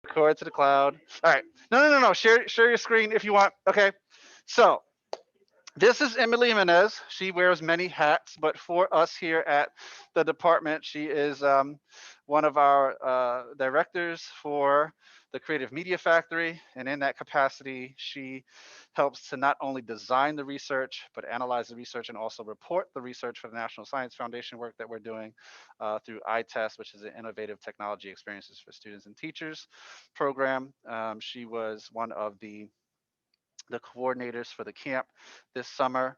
Record to the cloud. All right. No. Share your screen if you want. Okay. So this is Emily Jimenez. She wears many hats, but for us here at the department, she is one of our directors for the Creative Media Factory. And in that capacity, she helps to not only design the research, but analyze the research and also report the research for the National Science Foundation work that we're doing through iTest, which is an innovative technology experiences for students and teachers program. She was one of the coordinators for the camp this summer,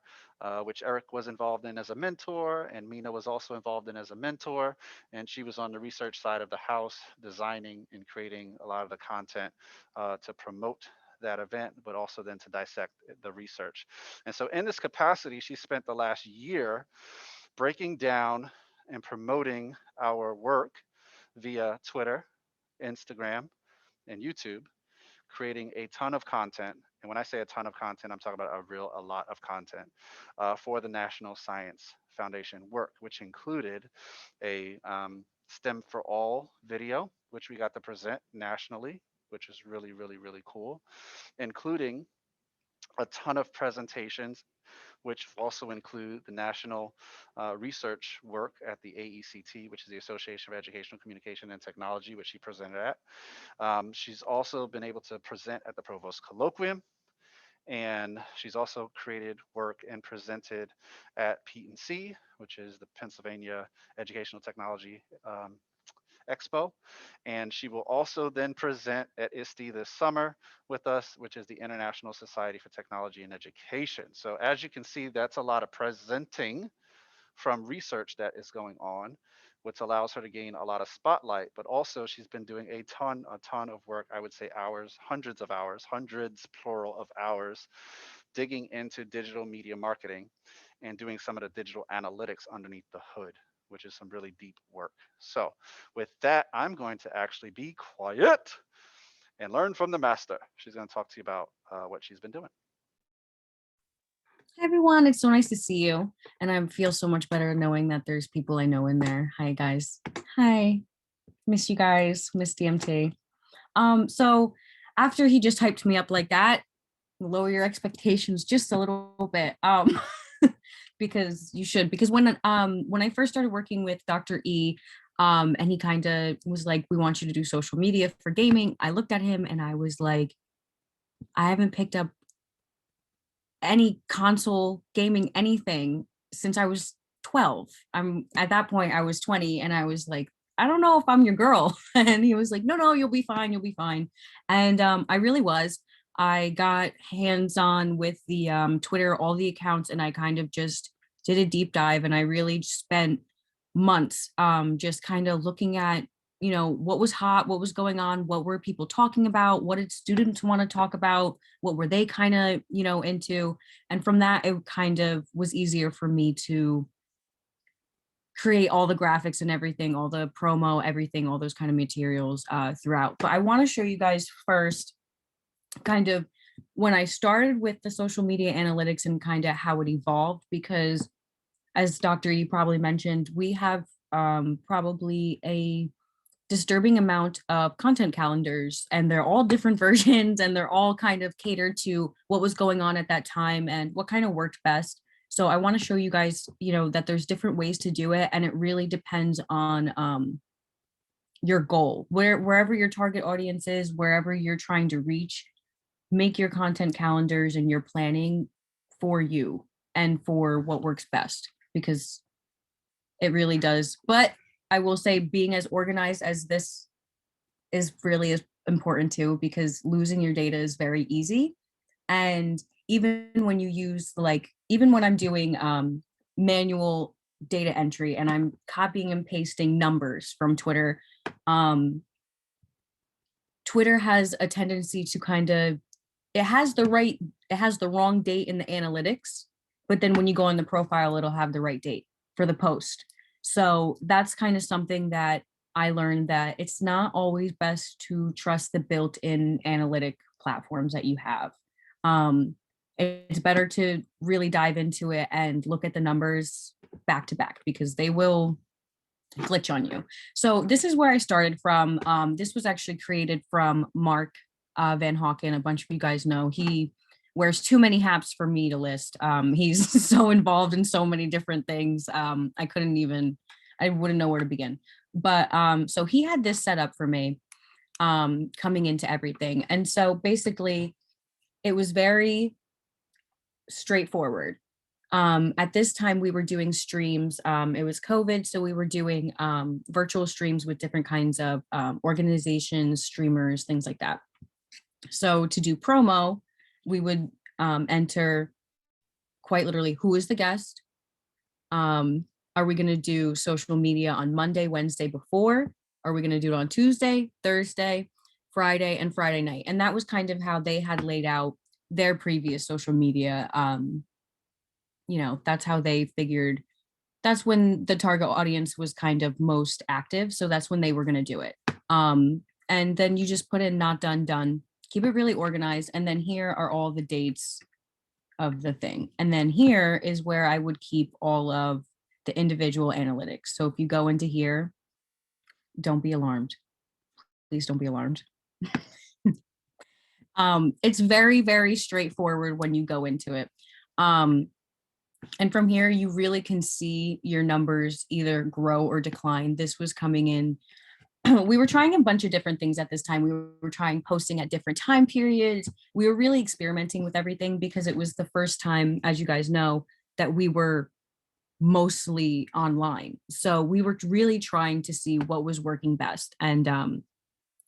which Eric was involved in as a mentor, and Mina was also involved in as a mentor. And she was on the research side of the house, designing and creating a lot of the content to promote that event, but also then to dissect the research. And so, in this capacity, she spent the last year breaking down and promoting our work via Twitter, Instagram, and YouTube, creating a ton of content. And when I say a ton of content, I'm talking about a lot of content for the National Science Foundation work, which included a STEM for All video, which we got to present nationally, which is really cool, including a ton of presentations, which also include the national research work at the AECT, which is the Association of Educational Communication and Technology, which she presented at. She's also been able to present at the Provost Colloquium, and she's also created work and presented at P&C, which is the Pennsylvania Educational Technology Expo. And she will also then present at ISTE this summer with us, which is the International Society for Technology and Education. So as you can see, that's a lot of presenting from research that is going on, which allows her to gain a lot of spotlight. But also, she's been doing a ton of work. I would say hours, hundreds of hours, hundreds plural of hours, digging into digital media marketing and doing some of the digital analytics underneath the hood, which is some really deep work. So, with that, I'm going to actually be quiet and learn from the master. She's going to talk to you about what she's been doing. Hi everyone, it's so nice to see you. And I feel so much better knowing that there's people I know in there. Hi guys. Hi. Miss you guys. Miss DMT. So after he just hyped me up like that, lower your expectations just a little bit. Because you should. Because when I first started working with Dr. E, and he kind of was like, we want you to do social media for gaming. I looked at him and I was like, I haven't picked up any console gaming anything since I was 12. I'm at that point I was 20 and I was like, I don't know if I'm your girl. And he was like, no, you'll be fine. You'll be fine. And I really was. I got hands-on with the Twitter, all the accounts, and I kind of just did a deep dive and I really spent months just kind of looking at what was hot, what was going on, what were people talking about, what did students want to talk about, what were they kind of into. And from that it kind of was easier for me to create all the graphics and everything, all the promo, everything, all those kind of materials throughout. But I want to show you guys first kind of when I started with the social media analytics and kind of how it evolved, because as Dr. you probably mentioned, we have probably a disturbing amount of content calendars, and they're all different versions and they're all kind of catered to what was going on at that time and what kind of worked best. So I want to show you guys, that there's different ways to do it, and it really depends on your goal, wherever your target audience is, wherever you're trying to reach. Make your content calendars and your planning for you and for what works best, because it really does. But I will say being as organized as this is really as important too, because losing your data is very easy. And even when you use even when I'm doing manual data entry and I'm copying and pasting numbers from Twitter, Twitter has a tendency to kind of, it has the wrong date in the analytics, but then when you go on the profile, it'll have the right date for the post. So that's kind of something that I learned, that it's not always best to trust the built-in analytic platforms that you have. It's better to really dive into it and look at the numbers back to back, because they will glitch on you. So this is where I started from. This was actually created from Mark Van Hawken. A bunch of you guys know he wears too many hats for me to list. He's so involved in so many different things. I wouldn't know where to begin. But so he had this set up for me coming into everything. And so basically it was very straightforward. At this time, we were doing streams. It was COVID, so we were doing virtual streams with different kinds of organizations, streamers, things like that. So to do promo, we would enter quite literally who is the guest. Are we going to do social media on Monday, Wednesday before? Are we going to do it on Tuesday, Thursday, Friday, and Friday night? And that was kind of how they had laid out their previous social media. That's how they figured that's when the target audience was kind of most active. So that's when they were going to do it. And then you just put in not done, done, keep it really organized. And then here are all the dates of the thing. And then here is where I would keep all of the individual analytics. So if you go into here, don't be alarmed. Please don't be alarmed. It's very, very straightforward when you go into it. And from here, you really can see your numbers either grow or decline. This was coming in. We were trying a bunch of different things at this time. We were trying posting at different time periods. We were really experimenting with everything because it was the first time, as you guys know, that we were mostly online. So we were really trying to see what was working best. And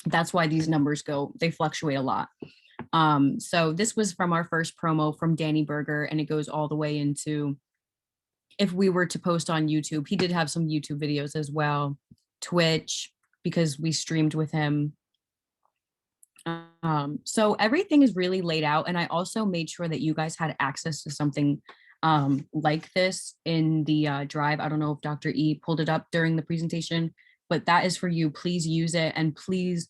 that's why these numbers they fluctuate a lot. So this was from our first promo from Danny Berger, and it goes all the way into if we were to post on YouTube. He did have some YouTube videos as well, Twitch, because we streamed with him. So everything is really laid out. And I also made sure that you guys had access to something like this in the drive. I don't know if Dr. E pulled it up during the presentation, but that is for you. Please use it, and please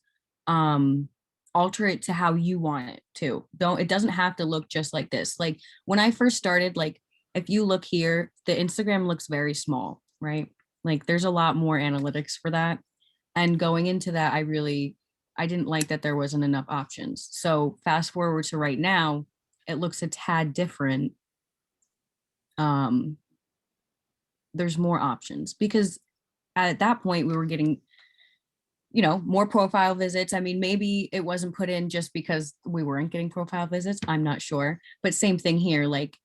alter it to how you want it to. It doesn't have to look just like this. Like when I first started, like if you look here, the Instagram looks very small, right? Like there's a lot more analytics for that. And going into that, I didn't like that there wasn't enough options. So fast forward to right now, it looks a tad different. There's more options because at that point we were getting, more profile visits. I mean, maybe it wasn't put in just because we weren't getting profile visits. I'm not sure, but same thing here. Like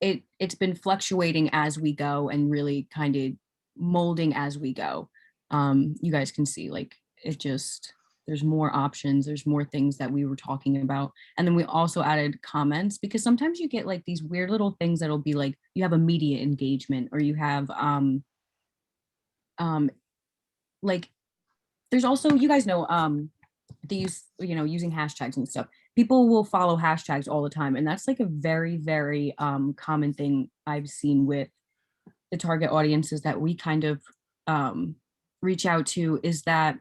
it's been fluctuating as we go and really kind of molding as we go. You guys can see like there's more options, there's more things that we were talking about. And then we also added comments because sometimes you get like these weird little things that'll be like you have immediate engagement, or you have like there's also, you guys know, the use, using hashtags and stuff. People will follow hashtags all the time. And that's like a very, very common thing I've seen with the target audiences that we kind of reach out to, is that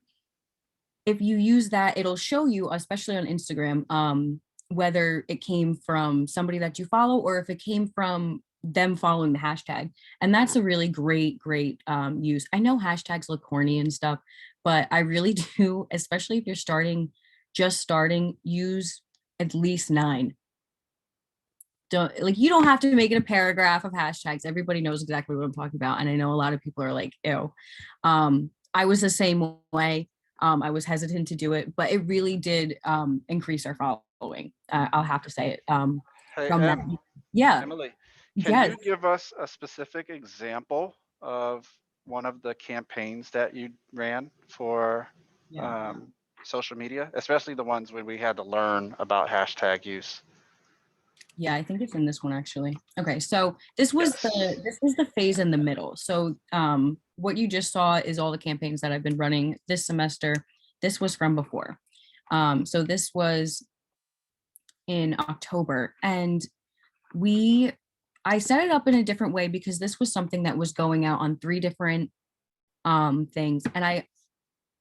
if you use that, it'll show you, especially on Instagram, whether it came from somebody that you follow or if it came from them following the hashtag. And that's a really great use. I know hashtags look corny and stuff, but I really do, especially if you're just starting, use at least 9. You don't have to make it a paragraph of hashtags. Everybody knows exactly what I'm talking about. And I know a lot of people are like, ew. I was the same way. I was hesitant to do it, but it really did increase our following. I'll have to say it. Hey, From that. Yeah. Emily, can Yes. you give us a specific example of one of the campaigns that you ran for Yeah. social media, especially the ones when we had to learn about hashtag use? Yeah, I think it's in this one actually. Okay, so this was Yes. the phase in the middle. So what you just saw is all the campaigns that I've been running this semester. This was from before. So this was in October, and I set it up in a different way because this was something that was going out on 3 different things, and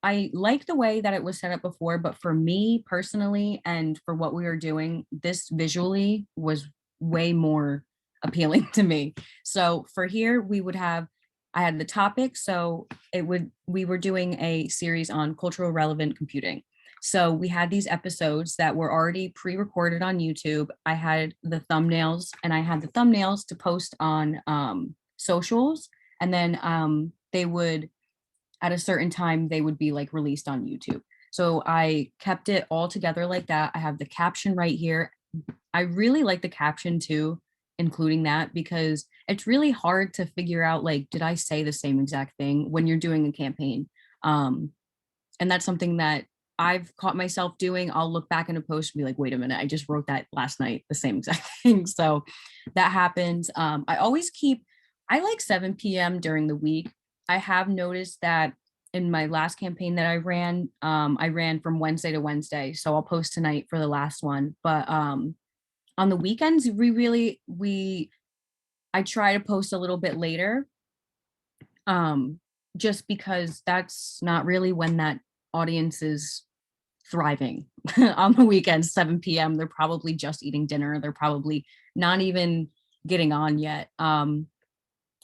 I like the way that it was set up before, but for me personally and for what we were doing, this visually was way more appealing to me. So for here, we would have I had the topic. So we were doing a series on cultural relevant computing. So we had these episodes that were already pre-recorded on YouTube. I had the thumbnails and I had the thumbnails to post on socials. And then they would, at a certain time, they would be like released on YouTube. So I kept it all together like that. I have the caption right here. I really like the caption too, including that, because it's really hard to figure out, like, did I say the same exact thing when you're doing a campaign? Um, and that's something that I've caught myself doing. I'll look back in a post and be like, wait a minute, I just wrote that last night, the same exact thing. So that happens. I like 7 p.m. during the week. I have noticed that in my last campaign that I ran from Wednesday to Wednesday. So I'll post tonight for the last one. But on the weekends, I try to post a little bit later, just because that's not really when that audience is thriving. On the weekends, 7 p.m. They're probably just eating dinner. They're probably not even getting on yet.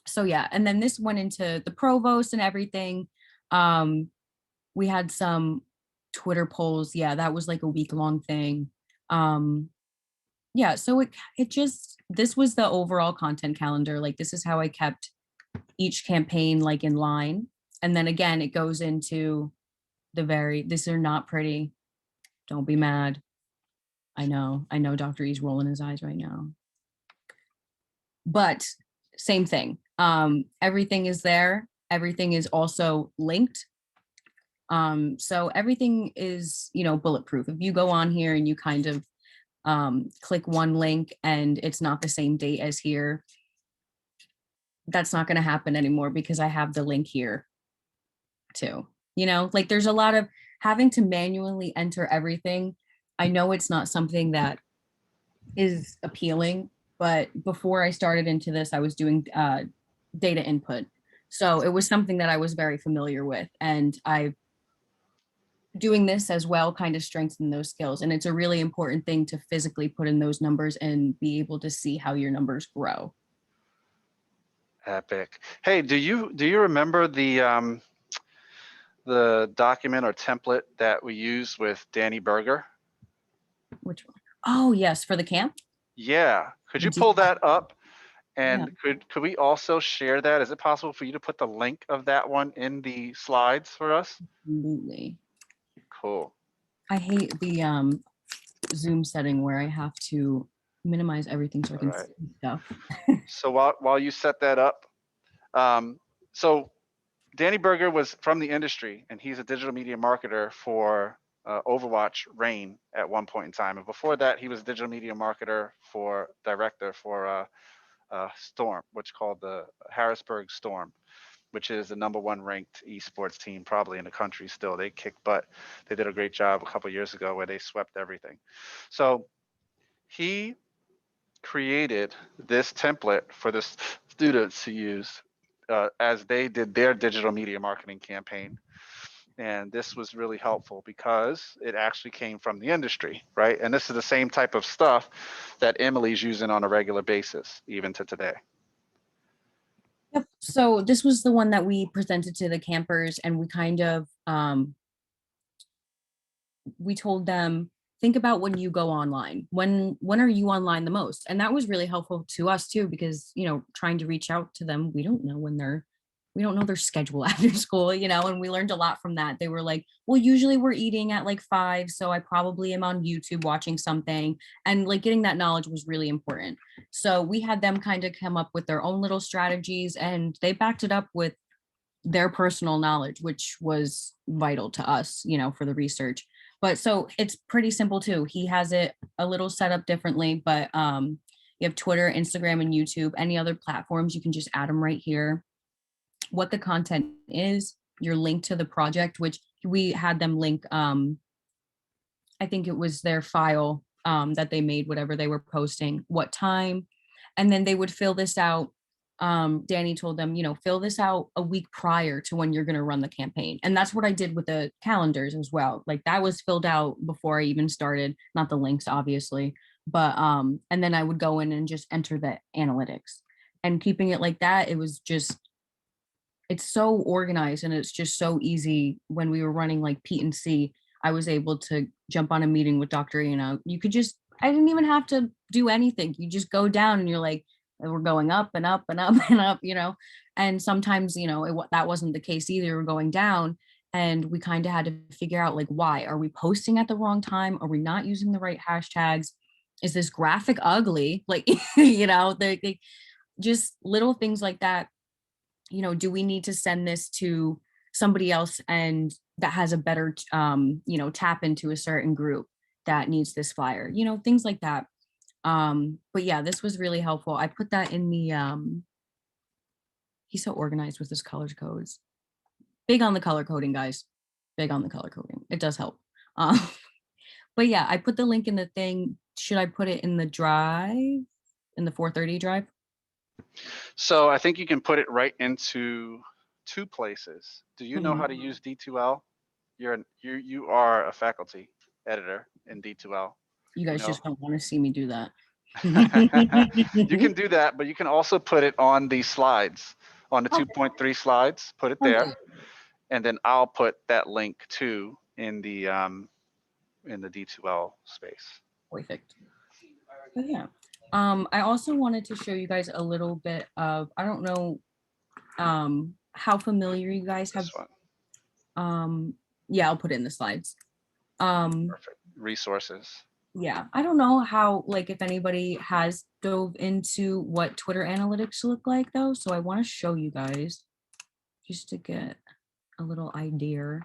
So yeah, and then this went into the provost and everything. We had some Twitter polls. Yeah, that was like a week-long thing. Yeah, so it just, this was the overall content calendar. Like, this is how I kept each campaign like in line. And then again, it goes into these are not pretty. Don't be mad. I know Dr. E's rolling his eyes right now. But same thing. Everything is there. Everything is also linked. So everything is, bulletproof. If you go on here and you kind of click one link and it's not the same date as here, that's not going to happen anymore because I have the link here too. Like, there's a lot of having to manually enter everything. I know it's not something that is appealing, but before I started into this, I was doing data input. So it was something that I was very familiar with. And doing this as well kind of strengthen those skills. And it's a really important thing to physically put in those numbers and be able to see how your numbers grow. Epic. Hey, do you remember the document or template that we used with Danny Berger? Which one? Oh, yes, for the camp. Yeah. Could I you do pull have- that up? Yeah, And could we also share that? Is it possible for you to put the link of that one in the slides for us? absolutely. Cool. I hate the Zoom setting where I have to minimize everything so I All can right. see stuff. So while you set that up, so Danny Berger was from the industry, and he's a digital media marketer for Overwatch Reign at one point in time. And before that, he was a digital media marketer for director for Storm, which called the Harrisburg Storm, which is the #1 ranked esports team probably in the country still. They kicked butt. They did a great job a couple years ago where they swept everything. So he created this template for the students to use as they did their digital media marketing campaign. And this was really helpful because it actually came from the industry, right? And this is the same type of stuff that Emily's using on a regular basis, even to today. Yep. So this was the one that we presented to the campers, and we kind of we told them, think about when you go online. When are you online the most? And that was really helpful to us too, because trying to reach out to them, we don't know we don't know their schedule after school, and we learned a lot from that. They were like, well, usually we're eating at like 5, so I probably am on YouTube watching something. And like, getting that knowledge was really important. So we had them kind of come up with their own little strategies, and they backed it up with their personal knowledge, which was vital to us, for the research. But so it's pretty simple too. He has it a little set up differently, but you have Twitter, Instagram, and YouTube. Any other platforms, you can just add them right here. What the content is, your link to the project, which we had them link. I think it was their file that they made, whatever they were posting, what time, and then they would fill this out. Danny told them, fill this out a week prior to when you're going to run the campaign. And that's what I did with the calendars as well. Like, that was filled out before I even started, not the links, obviously, but, and then I would go in and just enter the analytics, and keeping it like that. It was just it's so organized and it's just so easy. When we were running like Pete and C, I was able to jump on a meeting with Dr. You could just, I didn't even have to do anything. You just go down and you're like, we're going up and up and up and up, and sometimes, that wasn't the case either. We're going down, and we kind of had to figure out, like, why are we posting at the wrong time? Are we not using the right hashtags? Is this graphic ugly? Like, they just little things like that. Do we need to send this to somebody else and that has a better tap into a certain group that needs this flyer, things like that. But yeah, this was really helpful. I put that in the he's so organized with his color codes. Big on the color coding, guys. Big on the color coding. It does help. um but yeah, I put the link in the thing. Should I put it in the drive, in the 430 drive? So I think you can put it right into two places. Do you know how to use D2L? You are a faculty editor in D2L. You guys just don't want to see me do that. You can do that, but you can also put it on the slides, on the 2.3 slides. Put it there, and then I'll put that link too in the D2L space. Perfect. But yeah, I also wanted to show you guys a little bit of, I don't know how familiar you guys have. Yeah, I'll put it in the slides. Perfect. Resources. Yeah, I don't know how, like, if anybody has dove into what Twitter analytics look like though, so I want to show you guys just to get a little idea.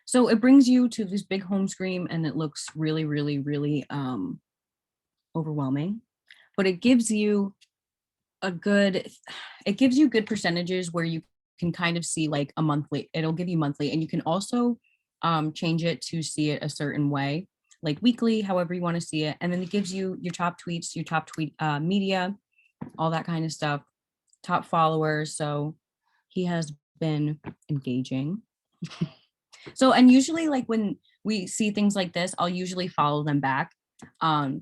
So it brings you to this big home screen and it looks really, really, really overwhelming, but it gives you good percentages where you can kind of see like a monthly. It'll give you monthly, and you can also change it to see it a certain way, like weekly, however you want to see it. And then it gives you your top tweets, your top tweet media, all that kind of stuff, top followers. So he has been engaging. So, and usually like when we see things like this, I'll usually follow them back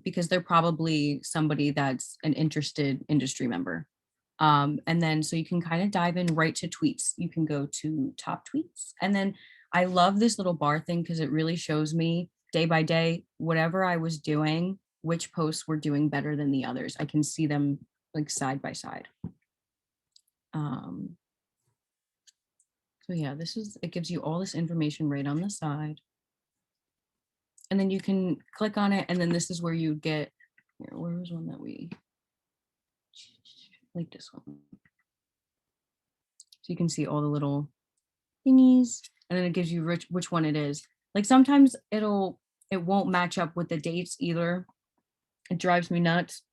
because they're probably somebody that's an interested industry member. And then so you can kind of dive in right to tweets. You can go to top tweets. And then I love this little bar thing because it really shows me day by day, whatever I was doing, which posts were doing better than the others. I can see them like side by side. So yeah, it gives you all this information right on the side. And then you can click on it. And then this is where you get, where was one that we, like this one. So you can see all the little thingies, and then it gives you which one it is. Like sometimes it won't match up with the dates either. It drives me nuts,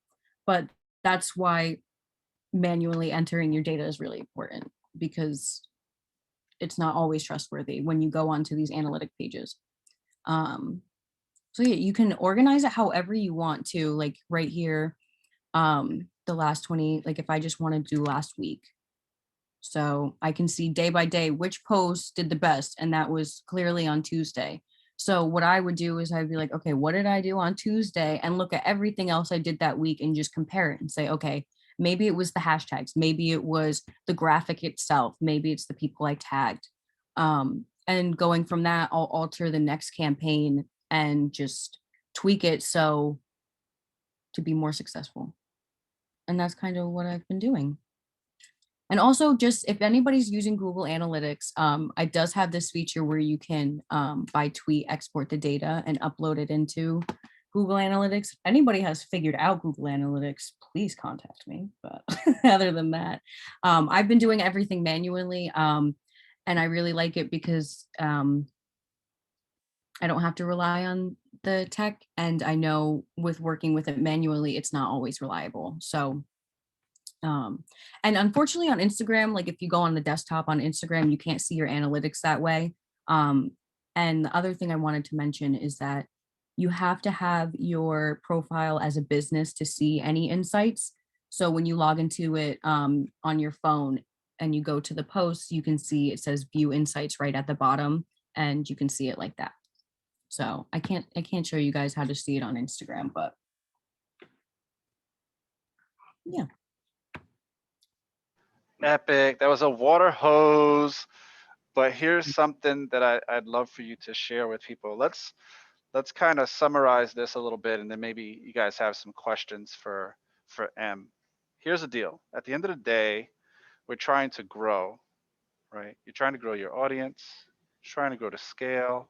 but that's why manually entering your data is really important, because it's not always trustworthy when you go onto these analytic pages. So yeah, you can organize it however you want to, like right here, the last 20, like if I just want to do last week. So I can see day by day which post did the best, and that was clearly on Tuesday. So what I would do is I'd be like, okay, what did I do on Tuesday? And look at everything else I did that week and just compare it and say, okay, maybe it was the hashtags, maybe it was the graphic itself, maybe it's the people I tagged. And going from that, I'll alter the next campaign and just tweak it so to be more successful. And that's kind of what I've been doing. And also, just if anybody's using Google Analytics, it does have this feature where you can, by tweet, export the data and upload it into Google Analytics. If anybody has figured out Google Analytics, please contact me. But other than that, I've been doing everything manually, and I really like it because I don't have to rely on the tech, and I know with working with it manually, it's not always reliable. So and unfortunately on Instagram, like if you go on the desktop on Instagram, you can't see your analytics that way. And the other thing I wanted to mention is that you have to have your profile as a business to see any insights. So when you log into it on your phone and you go to the posts, you can see it says view insights right at the bottom, and you can see it like that. So I can't show you guys how to see it on Instagram, but yeah. Epic. That was a water hose. But here's something that I'd love for you to share with people. Let's kind of summarize this a little bit, and then maybe you guys have some questions for M. Here's the deal. At the end of the day, we're trying to grow, right? You're trying to grow your audience, trying to grow to scale,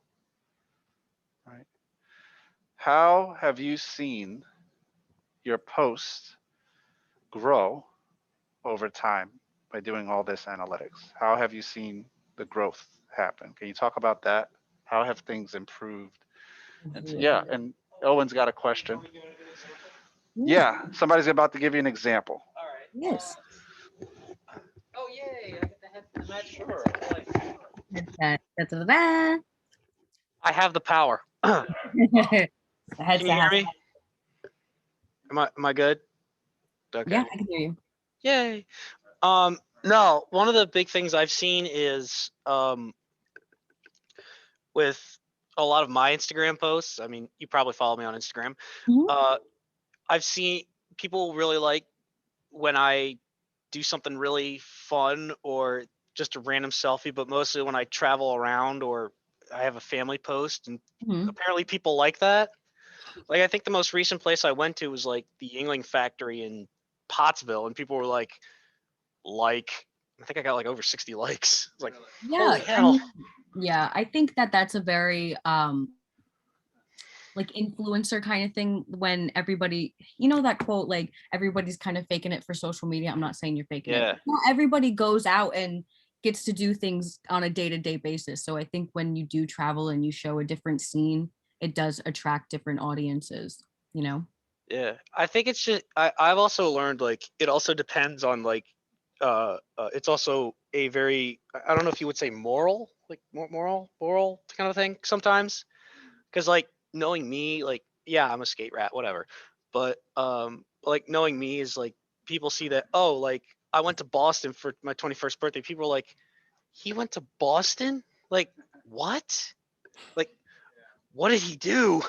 right? How have you seen your posts grow over time by doing all this analytics? How have you seen the growth happen? Can you talk about that? How have things improved? And so, yeah, and Owen's got a question. Yeah. Yeah, somebody's about to give you an example. Yes. Oh yay! I get the head the magic. Sure. Headset. Da-da-da-da. I have the power. Can The you headset hear has. me? Am I good? Okay. Yeah, I can hear you. Yay. No, one of the big things I've seen is with a lot of my Instagram posts. I mean, you probably follow me on Instagram. Mhm. Uh, I've seen people really like when I do something really fun or just a random selfie, but mostly when I travel around or I have a family post, and Mhm. apparently people like that. Like I think the most recent place I went to was like the Yingling factory in Pottsville, and people were like, I think I got like over 60 likes. It's like, Yeah, holy hell. yeah, I think that that's a very like influencer kind of thing when everybody, that quote, like everybody's kind of faking it for social media. I'm not saying you're faking it. Yeah. Not everybody goes out and gets to do things on a day-to-day basis. So I think when you do travel and you show a different scene, it does attract different audiences, you know? Yeah. I think it's just I've also learned like it also depends on like it's also a very I don't know if you would say moral, like moral kind of thing sometimes. Cause like knowing me, like, yeah, I'm a skate rat, whatever. But like knowing me is like people see that, oh, like I went to Boston for my 21st birthday. People are like, he went to Boston? Like, what? Like, what did he do?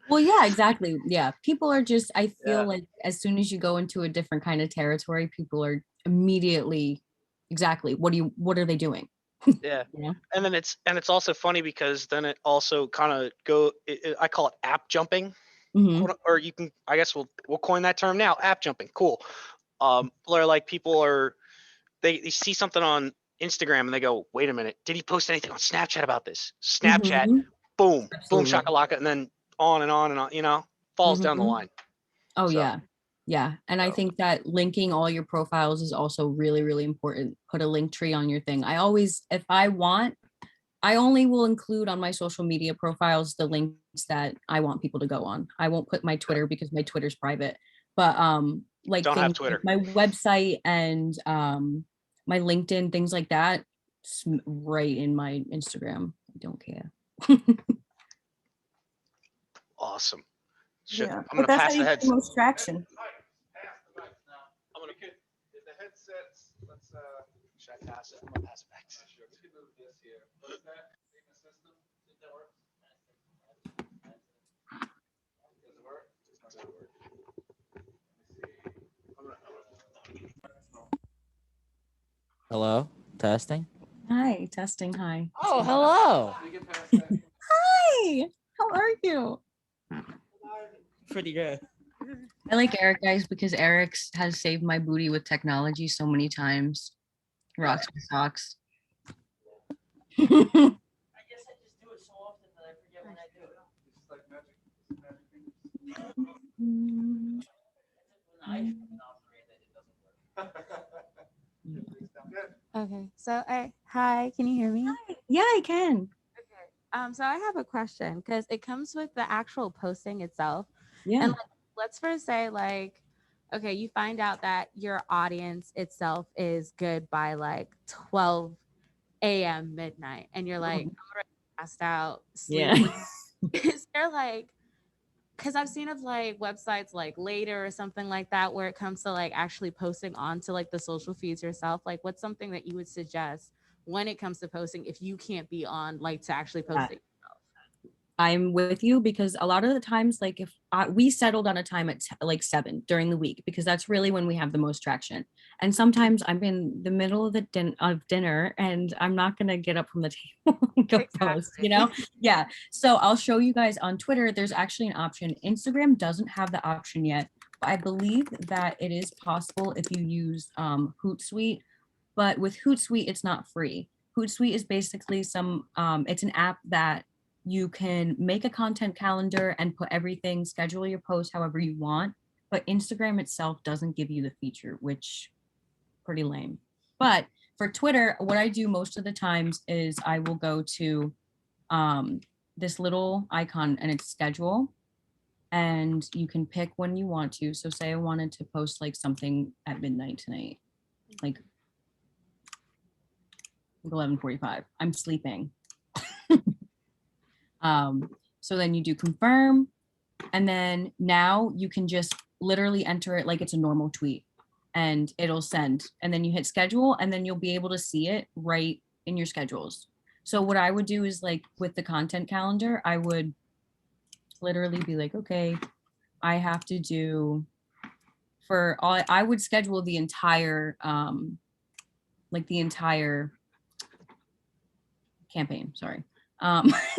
Well, yeah, exactly. Yeah. People are just, I feel Yeah. like as soon as you go into a different kind of territory, people are immediately, exactly, what are they doing? Yeah. You know? And then it's also funny because then it also kind of I call it app jumping, Hmm. or you can, I guess we'll coin that term now, app jumping. Cool. Where like people are, they see something on Instagram and they go, wait a minute, did he post anything on Snapchat about this? Snapchat, Hmm. boom, Absolutely. shakalaka, and then on and on and on, falls down the Hmm. line. Oh So, yeah. Yeah. And I so think that linking all your profiles is also really, really important. Put a link tree on your thing. I always, if I want, I only will include on my social media profiles the links that I want people to go on. I won't put my yeah, Twitter because my Twitter's private. But like don't have things like Twitter. my website and my LinkedIn, things like that, right in my Instagram. I don't care. Awesome. Yeah, I'm but gonna that's how pass you the get the heads. most traction. Pass the mic now. I'm gonna. We could, if the headsets, let's Should I pass it? I'm gonna pass it back. sure, we could move this here. What is that? Payment system? See if that works. Does it work? Does it work? Let me see. Hello, testing. Hi, testing. Hi. Oh, hello. We can pass that. Hi. How are you? Pretty good. I like Eric, guys, because Eric's has saved my booty with technology so many times. Rocks my socks. I guess I just do it so often that I forget when I do it. It's like magic. It's magic fingers. Good. Okay, so hi, can you hear me? Yeah, I can. So I have a question because it comes with the actual posting itself. Yeah. And like, let's first say like, okay, you find out that your audience itself is good by like 12 a.m. midnight, and you're like, I'm already passed out, Yeah. sleep. Is there like, because I've seen of like websites like Later or something like that where it comes to like actually posting onto like the social feeds yourself. Like, what's something that you would suggest when it comes to posting if you can't be on like to actually post it yourself? I'm with you, because a lot of the times, like if we settled on a time at like 7 during the week, because that's really when we have the most traction. And sometimes I'm in the middle of of dinner and I'm not gonna get up from the table and go post, you know? Yeah. So I'll show you guys on Twitter. There's actually an option. Instagram doesn't have the option yet, but I believe that it is possible if you use Hootsuite. But with Hootsuite, it's not free. Hootsuite is basically it's an app that you can make a content calendar and put everything, schedule your posts however you want. But Instagram itself doesn't give you the feature, which pretty lame. But for Twitter, what I do most of the times is I will go to this little icon and it's schedule, and you can pick when you want to. So say I wanted to post like something at midnight tonight, like 11:45. I'm sleeping. So then you do confirm, and then now you can just literally enter it like it's a normal tweet and it'll send. And then you hit schedule and then you'll be able to see it right in your schedules. So what I would do is like with the content calendar, I would literally be like, okay, I have to do for all, I would schedule the entire like the entire campaign, sorry.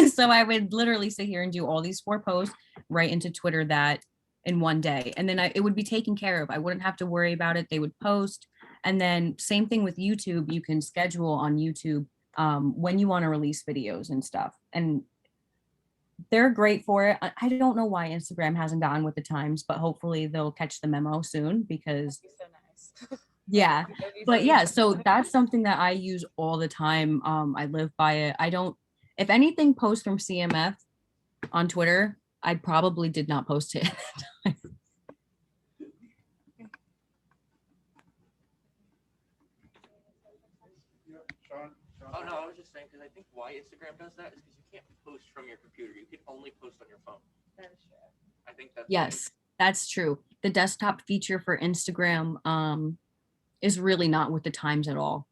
So I would literally sit here and do all these 4 posts right into Twitter that in one day. And then it would be taken care of. I wouldn't have to worry about it. They would post. And then same thing with YouTube. You can schedule on YouTube when you want to release videos and stuff. And they're great for it. I don't know why Instagram hasn't gotten with the times, but hopefully they'll catch the memo soon, because That'd be so nice. yeah. That'd be But so yeah, nice. so that's something that I use all the time. I live by it. I don't, if anything posts from CMF on Twitter, I probably did not post it. Oh no, I was just saying because I think why Instagram does that is because you can't post from your computer. You can only post on your phone. That is true. I think that's Yes, that's true. The desktop feature for Instagram is really not with the times at all.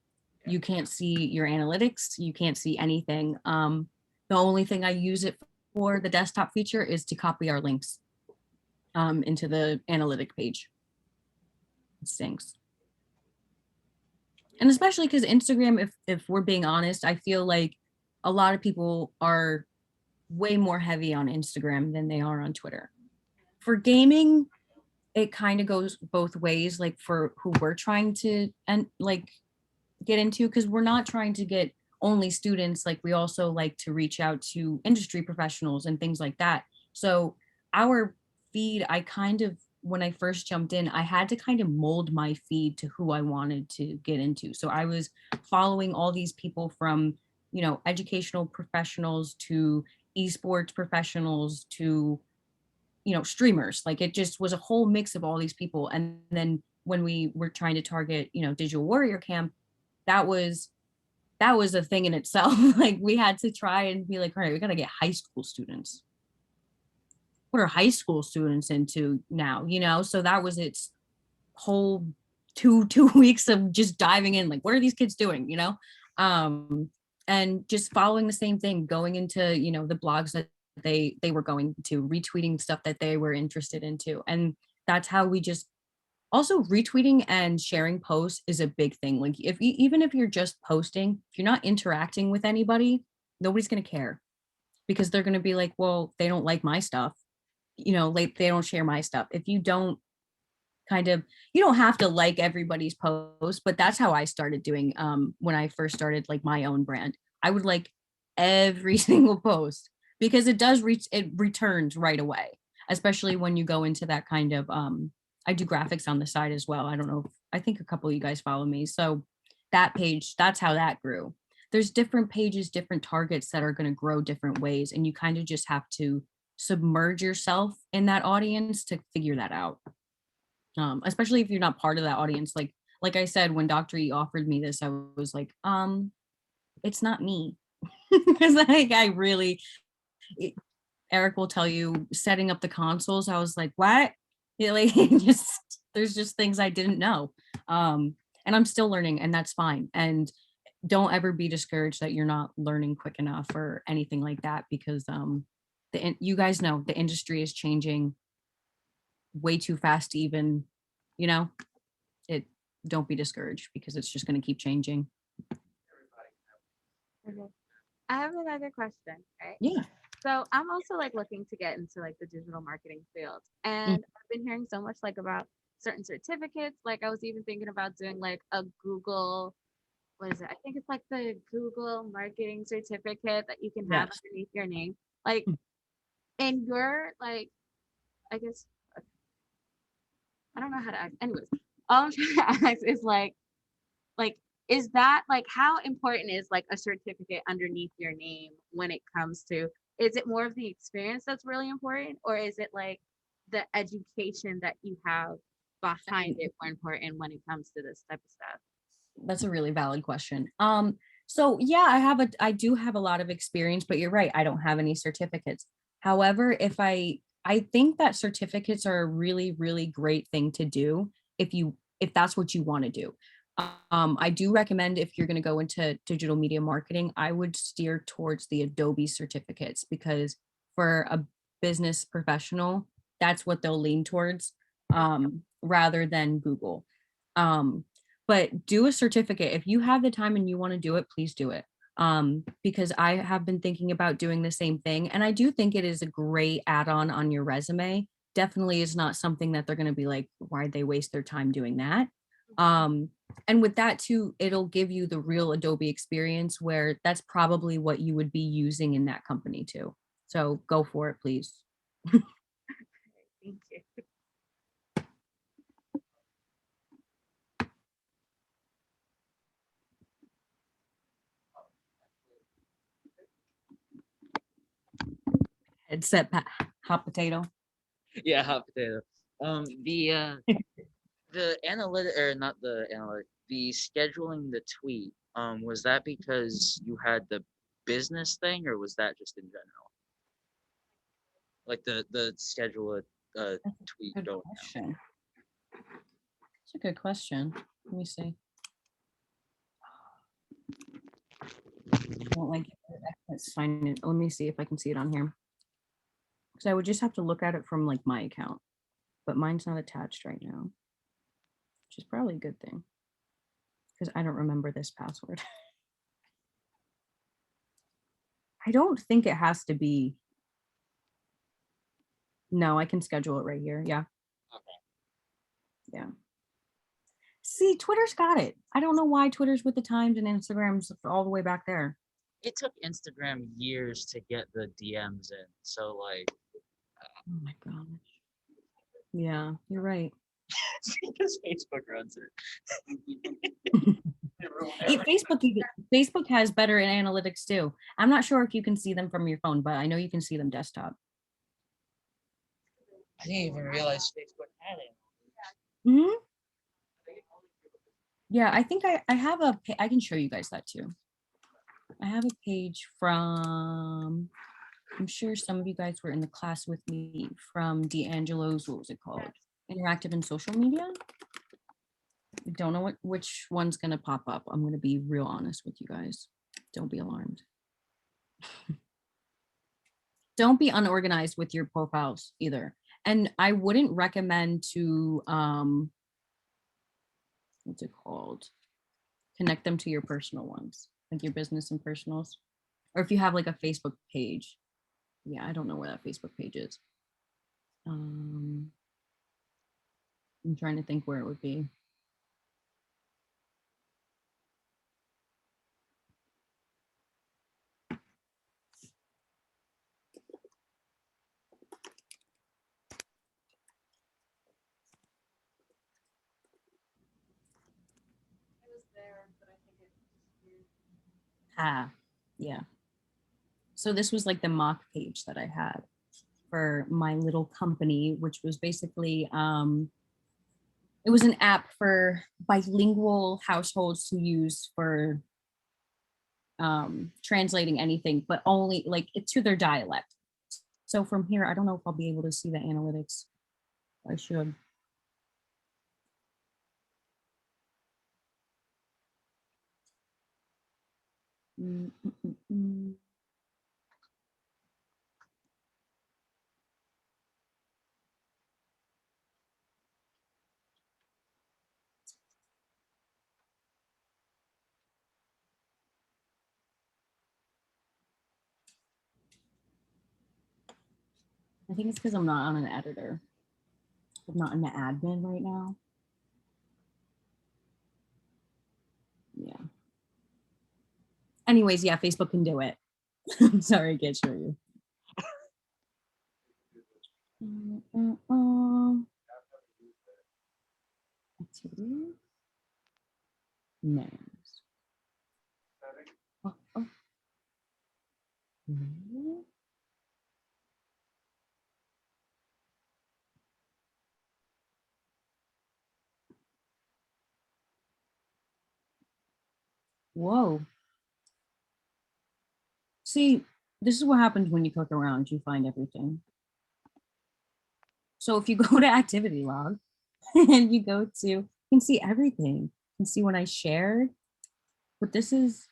Yeah. You can't see your analytics. You can't see anything. The only thing I use it for, the desktop feature, is to copy our links into the analytic page. It stinks. And especially because Instagram, if we're being honest, I feel like a lot of people are way more heavy on Instagram than they are on Twitter. For gaming, it kind of goes both ways, like for who we're trying to and like get into, because we're not trying to get only students, like we also like to reach out to industry professionals and things like that. So our feed, I kind of, when I first jumped in, I had to kind of mold my feed to who I wanted to get into. So I was following all these people from, you know, educational professionals to esports professionals to, you know, streamers. Like it just was a whole mix of all these people. And then when we were trying to target, you know, Digital Warrior Camp, that was a thing in itself. Like we had to try and be like, all right, we got to get high school students. What are high school students into now, you know? So that was its whole two weeks of just diving in, like, what are these kids doing, you know? And just following the same thing, going into, you know, the blogs that they were going to, retweeting stuff that they were interested into. And that's how we just, also retweeting and sharing posts is a big thing. Like if even if you're just posting, if you're not interacting with anybody, nobody's going to care, because they're going to be like, well, they don't like my stuff, you know, like they don't share my stuff. If you don't kind of, you don't have to like everybody's post, but that's how I started doing when I first started like my own brand. I would like every single post, because it does reach, it returns right away, especially when you go into that kind of I do graphics on the side as well. I don't know if, I think a couple of you guys follow me. So that page, that's how that grew. There's different pages, different targets that are going to grow different ways. And you kind of just have to submerge yourself in that audience to figure that out. Especially if you're not part of that audience. Like I said, when Dr. E offered me this, I was like, it's not me. Because like I really, Eric will tell you, setting up the consoles, I was like, what? Yeah, like just there's just things I didn't know. And I'm still learning, and that's fine. And don't ever be discouraged that you're not learning quick enough or anything like that, because you guys know the industry is changing way too fast to even, you know, it don't be discouraged because it's just going to keep changing. Okay. I have another question, right? Yeah. So I'm also like looking to get into like the digital marketing field. And I've been hearing so much like about certain certificates. Like I was even thinking about doing like a Google, what is it? I think it's like the Google marketing certificate that you can have Yes. underneath your name. Like in your like, I guess I don't know how to ask. Anyways, all I'm trying to ask is like is that like how important is like a certificate underneath your name when it comes to, is it more of the experience that's really important, or is it like the education that you have behind it more important when it comes to this type of stuff? That's a really valid question. So yeah, I do have a lot of experience, but you're right, I don't have any certificates. However, I think that certificates are a really, really great thing to do if that's what you want to do. I do recommend if you're going to go into digital media marketing, I would steer towards the Adobe certificates because for a business professional, that's what they'll lean towards rather than Google. But do a certificate. If you have the time and you want to do it, please do it. Because I have been thinking about doing the same thing. And I do think it is a great add-on on your resume. Definitely is not something that they're going to be like, why'd they waste their time doing that? And with that too, it'll give you the real Adobe experience where that's probably what you would be using in that company too. So go for it, please. Thank you. Headset hot potato. Yeah, hot potato. The analytic or not the analytic, the scheduling the tweet. Was that because you had the business thing, or was that just in general? Like the schedule a tweet Good going out. question. That's a good question. Let me see. I don't like it. Let's find it. Let me see if I can see it on here. Because I would just have to look at it from like my account, but mine's not attached right now, which is probably a good thing because I don't remember this password. I don't think it has to be. No, I can schedule it right here. Yeah. Okay. Yeah. See, Twitter's got it. I don't know why Twitter's with the Times and Instagram's all the way back there. It took Instagram years to get the DMs in, so like. Oh my gosh. Yeah, you're right. Because Facebook runs Facebook has better analytics too. I'm not sure if you can see them from your phone, but I know you can see them desktop. I didn't even realize Facebook had it. Hmm. Yeah, I think I have I can show you guys that too. I have a page from, I'm sure some of you guys were in the class with me from D'Angelo's, what was it called? Interactive and Social Media. I don't know which one's gonna pop up. I'm gonna be real honest with you guys. Don't be alarmed. Don't be unorganized with your profiles either. And I wouldn't recommend to what's it called? Connect them to your personal ones, like your business and personals. Or if you have like a Facebook page. Yeah, I don't know where that Facebook page is. I'm trying to think where it would be. It was there, but I think it disappeared. Ah, yeah. So this was like the mock page that I had for my little company, which was basically it was an app for bilingual households to use for translating anything, but only like it to their dialect. So from here, I don't know if I'll be able to see the analytics. I should. Mm, mm, mm, mm. I think it's because I'm not on an editor. I'm not in the admin right now. Yeah. Anyways, yeah, Facebook can do it. I'm sorry, I can't show you. Activity. Names. Oh, oh. No. Whoa. See, this is what happens when you click around, you find everything. So if you go to activity log and you go to, you can see everything. You can see when I shared, but this is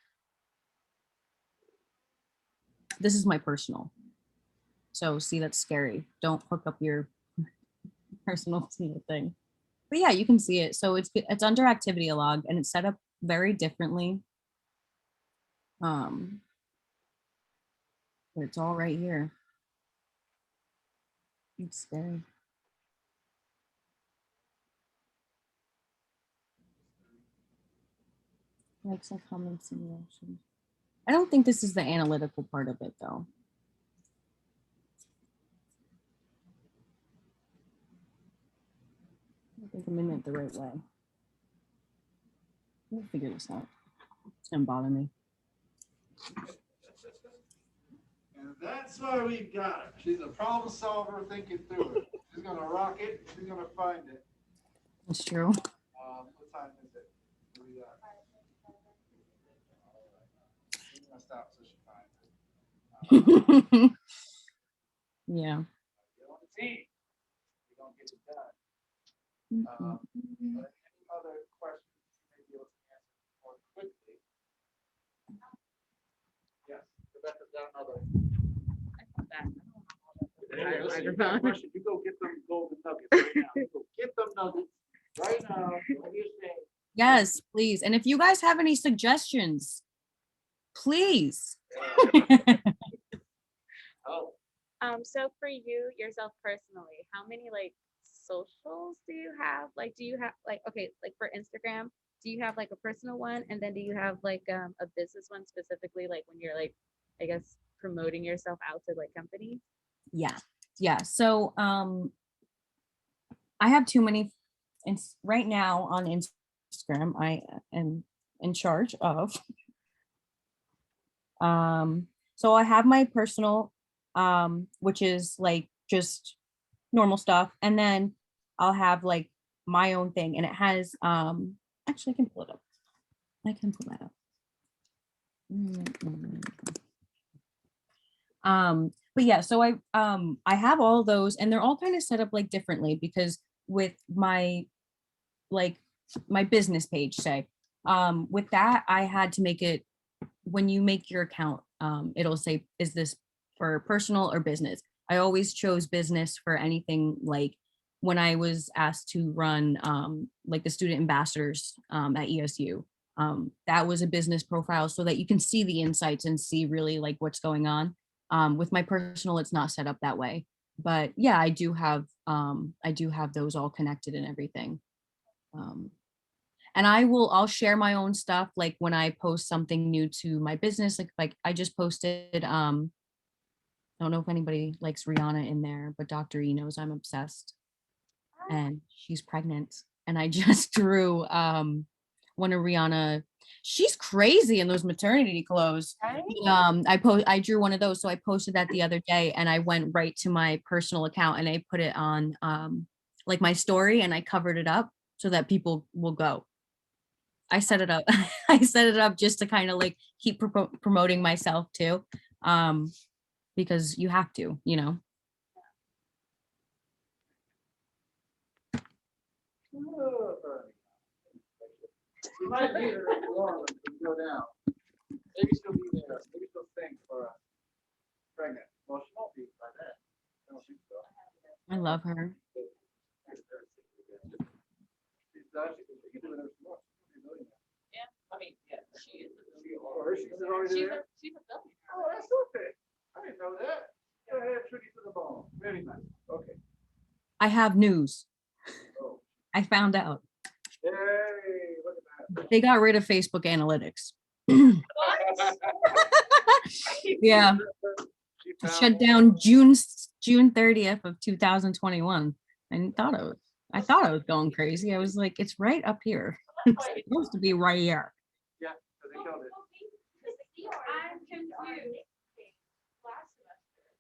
my personal. So see, that's scary. Don't hook up your personal to the thing. But yeah, you can see it. So it's under activity log and it's set up very differently. But it's all right here. It's scary. Likes and comments and reactions. I don't think this is the analytical part of it though. I think I'm in it the right way. We'll figure this out. It's gonna bother me. And that's why we've got her. She's a problem solver thinking through it. She's gonna rock it. She's gonna find it. That's true. What time is it? What do we got? She's gonna stop so she finds it. Yeah. Get on the team. We're gonna get it done. Mhm. Any other questions you may be able to answer more quickly? Yes, Rebecca's got another. Question. You go get them golden nuggets right now. You go get them nuggets right now. What do you say? Yes, please. And if you guys have any suggestions, please. Oh, So for you yourself personally, how many like socials do you have? Like, do you have like, okay, like for Instagram, do you have like a personal one? And then do you have like a business one specifically, like when you're like, I guess, promoting yourself out to like companies? Yeah. So I have too many. Right now on Instagram, I am in charge of. So I have my personal, which is like just normal stuff, and then I'll have like my own thing, and it has actually I can pull it up. I can pull that up. But yeah, so I have all those and they're all kind of set up like differently because with my like my business page, say, with that I had to make it, when you make your account, it'll say, is this for personal or business? I always chose business for anything. Like when I was asked to run like the student ambassadors at ESU, that was a business profile so that you can see the insights and see really like what's going on. With my personal, it's not set up that way. But yeah, I do have those all connected and everything. And I'll share my own stuff like when I post something new to my business. Like I just posted I don't know if anybody likes Rihanna in there, but Dr. E knows I'm obsessed. And she's pregnant. And I just drew one of Rihanna. She's crazy in those maternity clothes. Right? I drew one of those. So I posted that the other day and I went right to my personal account and I put it on like my story and I covered it up so that people will go. I set it up. I set it up just to kind of like keep promoting myself too. Because you have to, you know. you might be here in New Orleans when you go down. Maybe she'll be there. Maybe she'll sing for us. Pregnant. Well, she won't be by then. I don't think so. I love her. She's actually, she can do whatever she wants. She's a millionaire. Yeah, I mean, yeah, she is. Or she's already there. She's a billionaire. Oh, that's okay. I didn't know that. Trudy to the bone. Very nice. Okay. I have news. Oh. I found out Hey, look at that. they got rid of Facebook analytics. Yeah, She found shut down June 30th of 2021. I thought I was going crazy. I was like, it's right up here. It's supposed to be right here. Yeah, because they killed it. I'm confused.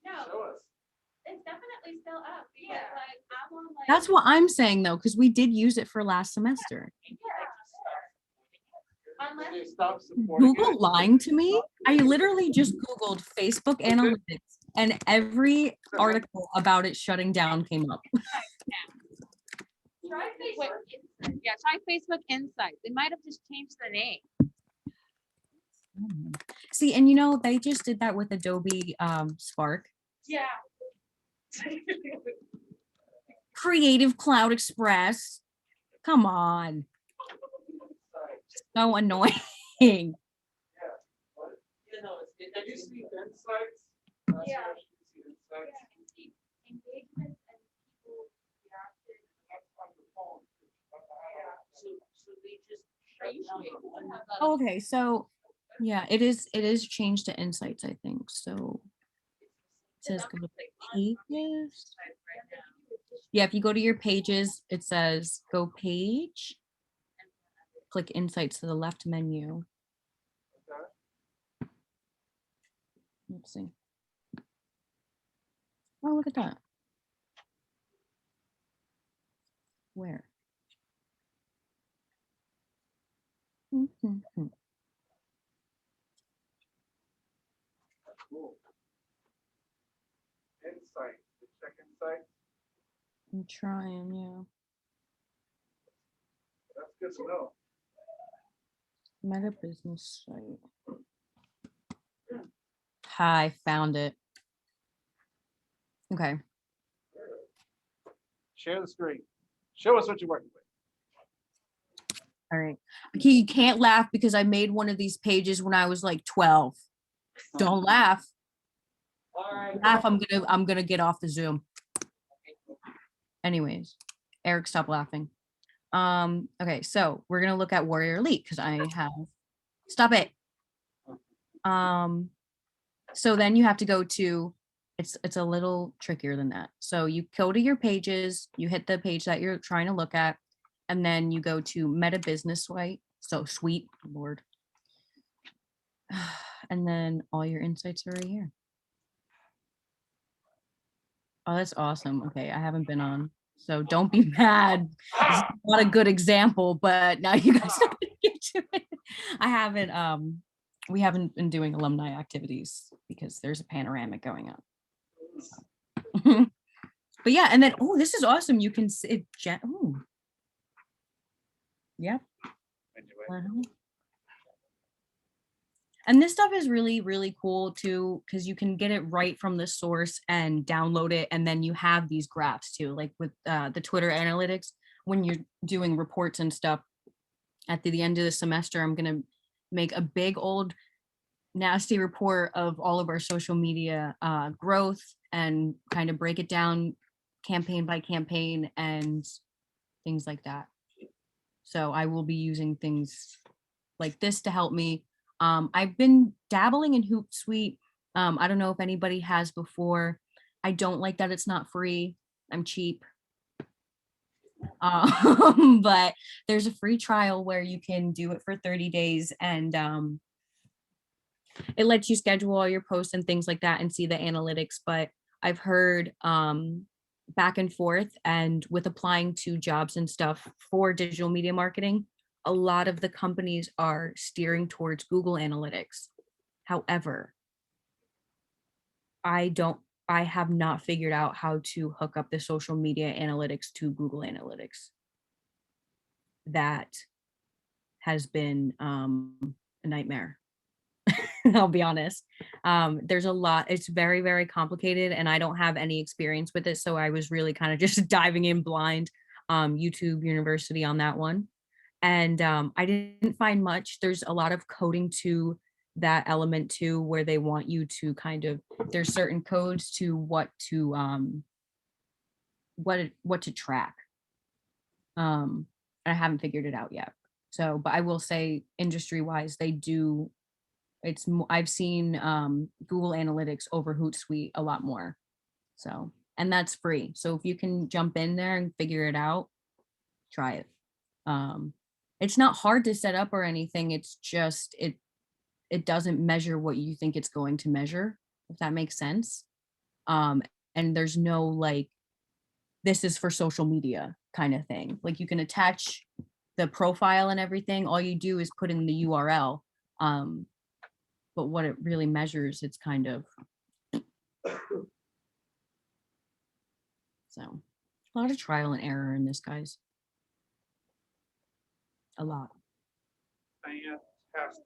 No, Show us. it's definitely still up. Yeah. Like, I'm on like. That's what I'm saying though, because we did use it for last semester. Unless They stopped supporting Google it. lying to me. I literally just Googled Facebook analytics and every article about it shutting down came up. Try Facebook. Yeah, try Facebook Insights. They might have just changed the name. See, and you know, they just did that with Adobe Spark. Yeah. Creative Cloud Express. Come on. So annoying. You know, Did you see insights? Yeah. Insights. Engagements and people reacted. That's on the phone. so they just Are shut you down sure? the whole- Oh, okay, so yeah, it is changed to insights, I think. So it says go to pages. Yeah, if you go to your pages, it says go page. Click insights to the left menu. Let's see. Oh, look at that. Where? Mhm. Cool. Insights. Check insights. I'm trying, yeah. That's good to know. Meta business site. Hi, found it. Okay. Share the screen. Show us what you're working with. All right. Okay, you can't laugh because I made one of these pages when I was like 12. Don't laugh. All right. Laugh, I'm gonna get off the Zoom. Anyways, Eric, stop laughing. Okay, so we're gonna look at Warrior Elite because I have stop it. So then you have to go to it's a little trickier than that. So you go to your pages, you hit the page that you're trying to look at, and then you go to Meta Business Suite. So sweet, Lord. And then all your insights are right here. Oh, that's awesome. Okay, I haven't been on, so don't be mad. This is not a good example, but now you guys are gonna get to it. I haven't we haven't been doing alumni activities because there's a panoramic going on. But yeah, and then oh, this is awesome. You can see it. Oh, yeah. Uh-huh. And this stuff is really, really cool too, because you can get it right from the source and download it. And then you have these graphs too, like with the Twitter analytics, when you're doing reports and stuff at the end of the semester, I'm going to make a big old nasty report of all of our social media growth and kind of break it down campaign by campaign and things like that. So I will be using things like this to help me. I've been dabbling in Hootsuite. I don't know if anybody has before. I don't like that it's not free. I'm cheap. But there's a free trial where you can do it for 30 days and it lets you schedule all your posts and things like that and see the analytics. But I've heard back and forth and with applying to jobs and stuff for digital media marketing, a lot of the companies are steering towards Google Analytics. However, I have not figured out how to hook up the social media analytics to Google Analytics. That has been a nightmare. I'll be honest. There's a lot, it's very, very complicated and I don't have any experience with it. So I was really kind of just diving in blind, YouTube University on that one. And I didn't find much. There's a lot of coding to that element too, where they want you to kind of, there's certain codes to what to track. I haven't figured it out yet. So, but I will say industry wise, they do, I've seen Google Analytics over Hootsuite a lot more. So, and that's free. So if you can jump in there and figure it out, try it. It's not hard to set up or anything. It's just, it doesn't measure what you think it's going to measure, if that makes sense. And there's no like, this is for social media kind of thing. Like you can attach the profile and everything. All you do is put in the URL. But what it really measures, it's kind of, so a lot of trial and error in this, guys. A lot. Fantastic.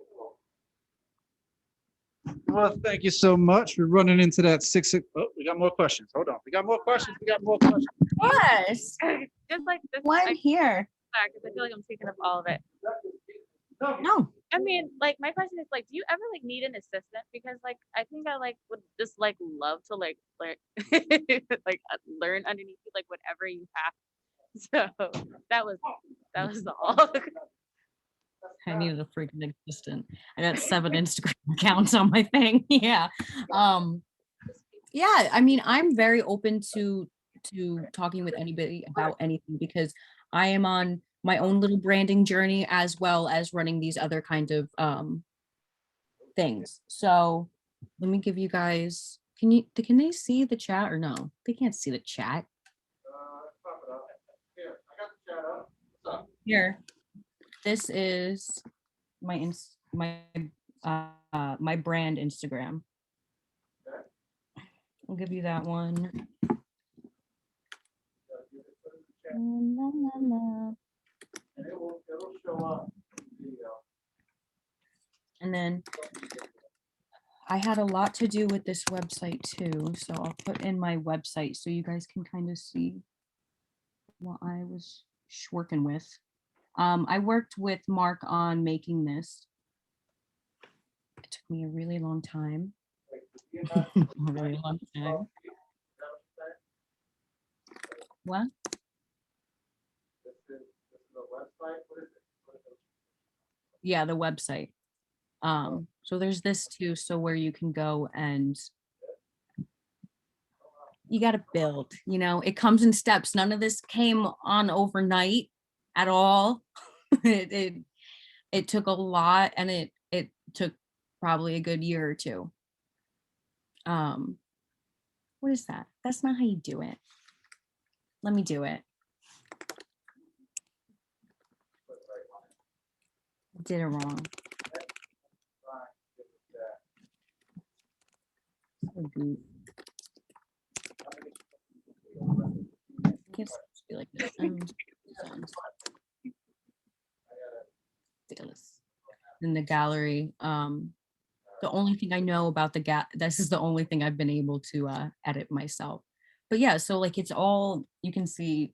Well, thank you so much. We're running into that oh, we got more questions. Hold on. We got more questions. Yes. Just like this, One here. because I feel like I'm taking up all of it. No. I mean, like my question is like, do you ever like need an assistant? Because like I think I like would just like love to like learn like learn underneath you like whatever you have. So that was all. I needed a freaking assistant. I got 7 Instagram accounts on my thing. Yeah. Yeah, I mean, I'm very open to talking with anybody about anything because I am on my own little branding journey as well as running these other kind of things. So let me give you guys, can they see the chat or no? They can't see the chat. Here. This is my my brand Instagram. I'll give you that one. And then I had a lot to do with this website too, so I'll put in my website so you guys can kind of see what I was working with. I worked with Mark on making this. It took me a really long time. A really long time. What? Yeah, the website. So there's this too, so where you can go and you got to build, you know, it comes in steps. None of this came on overnight at all. It took a lot, and it took probably a good year or two. What is that? That's not how you do it. Let me do it. Did it wrong. Can't be like this. Ridiculous. In the gallery, the only thing I know about this is the only thing I've been able to edit myself. But yeah, so like it's all, you can see,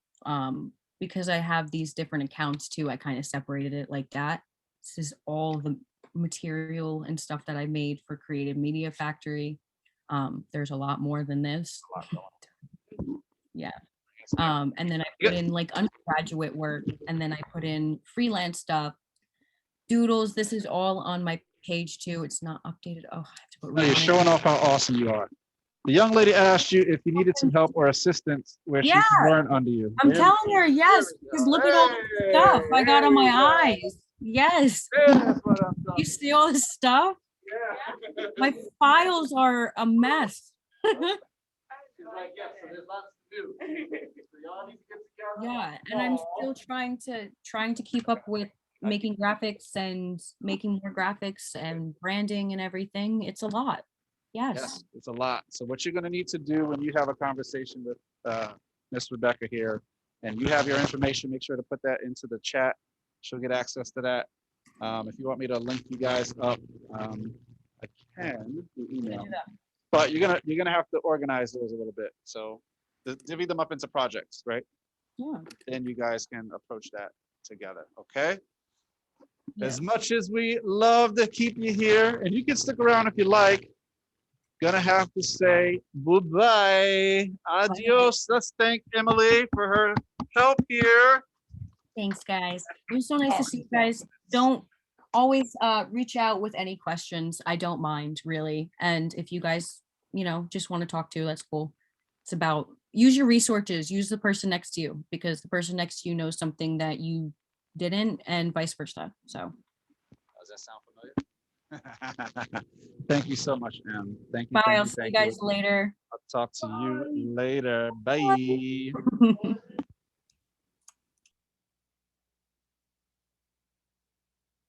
because I have these different accounts too, I kind of separated it like that. This is all the material and stuff that I made for Creative Media Factory. There's a lot more than this. Yeah. And then I put in like undergraduate work, and then I put in freelance stuff, doodles. This is all on my page too. It's not updated. Oh, I have to put. No, you're showing off how awesome you are. The young lady asked you if you needed some help or assistance where she weren't under you. I'm telling her yes, because look at all the stuff I got on my eyes. Yes. You see all this stuff? Yeah. My files are a mess. Yeah, and I'm still trying to keep up with making graphics and making more graphics and branding and everything. It's a lot. Yes, it's a lot. So what you're going to need to do when you have a conversation with Miss Rebecca here, and you have your information, make sure to put that into the chat. She'll get access to that. If you want me to link you guys up, I can through email. But you're gonna have to organize those a little bit. So divvy them up into projects, right? Yeah. Then you guys can approach that together. Okay. As much as we love to keep you here, and you can stick around if you like, gonna have to say bye-bye. Adios. Let's thank Emily for her help here. Thanks, guys. It was so nice to see you guys. Don't always reach out with any questions. I don't mind, really. And if you guys, just want to talk to, that's cool. It's about use your resources, use the person next to you, because the person next to you knows something that you didn't, and vice versa. So Does that sound familiar? Thank you so much, Em. Thank you. bye. Thank I'll you. see you Thank guys you. later. I'll talk to you later. Bye.